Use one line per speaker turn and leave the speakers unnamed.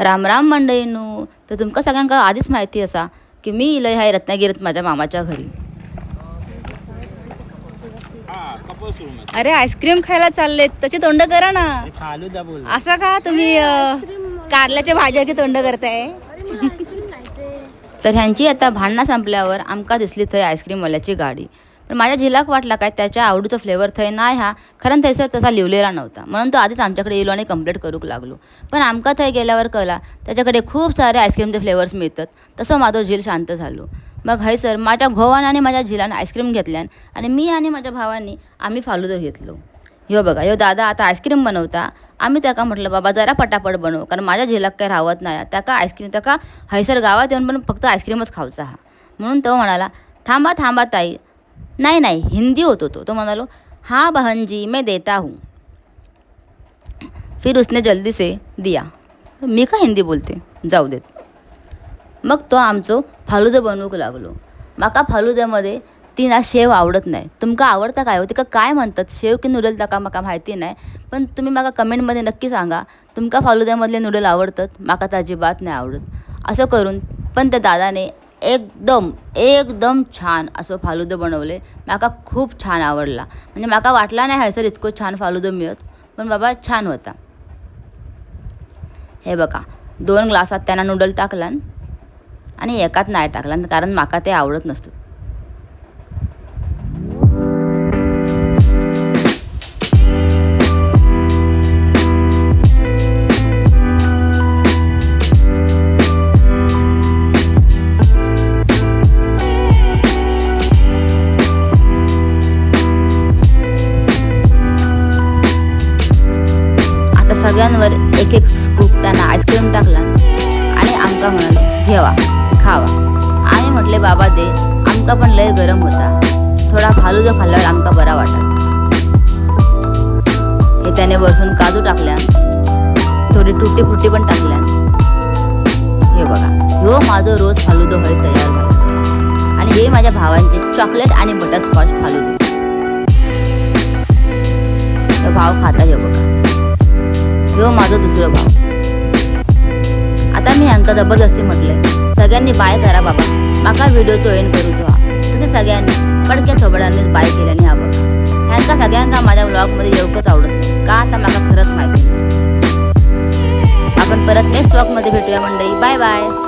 राम राम मंडळींनो. तर तुमका सगळ्यांका आधीच माहिती असा की मी इलय हाय रत्नागिरीत माझ्या मामाच्या घरी.
अरे आईस्क्रीम खायला चाललेत, त्याची तोंड करा ना. असं का तुम्ही कारल्याच्या भाज्याची तोंड करताय?
तर ह्यांची आता भांडणं संपल्यावर आमका दिसली थंय आईस्क्रीमवाल्याची गाडी. पण माझ्या झिलाक वाटला काय त्याच्या आवडीचा फ्लेवर थंय नाही हा खरं थंयसर तसा लिहिलेला नव्हता, म्हणून तो आधीच आमच्याकडे येलो आणि कंप्लेंट करूक लागलो. पण आमका थंय गेल्यावर कळला त्याच्याकडे खूप सारे आईस्क्रीमचे फ्लेवर्स मिळतात. तसं माझं झील शांत झालो. मग हयसर माझ्या भावानं आणि माझ्या झिलानं आईस्क्रीम घेतल्यान आणि मी आणि माझ्या भावांनी आम्ही फालुदो घेतलो. ह्यो बघा, ह्यो दादा आता आईस्क्रीम बनवता. आम्ही त्याका म्हटलं बाबा जरा पटापट बनव, कारण माझ्या झिलाक काय राहत नाही. त्याका आईस्क्रीम त्याका हयसर गावात येऊन पण फक्त आईस्क्रीमच खाऊचा हा. म्हणून तो म्हणाला थांबा थांबा ताई. नाही नाही हिंदी होतो तो म्हणालो हाँ बहन जी मैं देता हूँ. फिर उसने जल्दी से दिया. मी का हिंदी बोलते, जाऊ देत. मग तो आमचो फालुदो बनवूक लागलो. माका फालुद्यामध्ये ती ना शेव आवडत नाही. तुमका आवडता काय हो, तिका काय म्हणतात शेव की नूडल ताका माका माहिती नाही. पण तुम्ही माका कमेंटमध्ये नक्की सांगा तुमका फालुद्यामधले नूडल आवडतात. माका तर अजिबात नाही आवडत. असं करून पण त्या दादाने एकदम छान असं फालुदो बनवले. माका खूप छान आवडला. म्हणजे माका वाटला नाही हयसर इतकं छान फालुदो मिळत, पण बाबा छान होता. हे बघा 2 ग्लासात त्यांना नूडल टाकलान आणि एकात नाही टाकलान, कारण माका ते आवडत नसतं. सगळ्यांवर एक एक स्कूप त्यांना आईस्क्रीम टाकला आणि आमका म्हणाले घेवा खावा. आम्ही म्हटले बाबा दे, आमका पण लय गरम होता. थोडा फालुदा खाल्ल्यावर आमका बरा वाटला. हे त्याने वरसून काजू टाकल्या, थोडी टुटी फुटी पण टाकल्या. हे बघा, ह्यो माझं रोज फालुदो होय तयार झाला. आणि हे माझ्या भावांचे चॉकलेट आणि बटरस्कॉच फालुदे. तो भाव खाता हे बघा, ह्यो माझं दुसरं भाव. आता मी ह्यांका जबरदस्ती म्हटलंय सगळ्यांनी बाय करा बाबा, माका व्हिडिओचो एंड करूचो हा. तसे सगळ्यांनी पडक्या थोबड्यांनीच बाय केल्याने हा बघा. ह्यांका सगळ्यांका माझ्या व्लॉगमध्ये येऊकच आवडत नाही का, आता माका खरंच माहिती नाही. आपण परत नेक्स्ट व्लॉगमध्ये भेटूया मंडळी. Bye bye.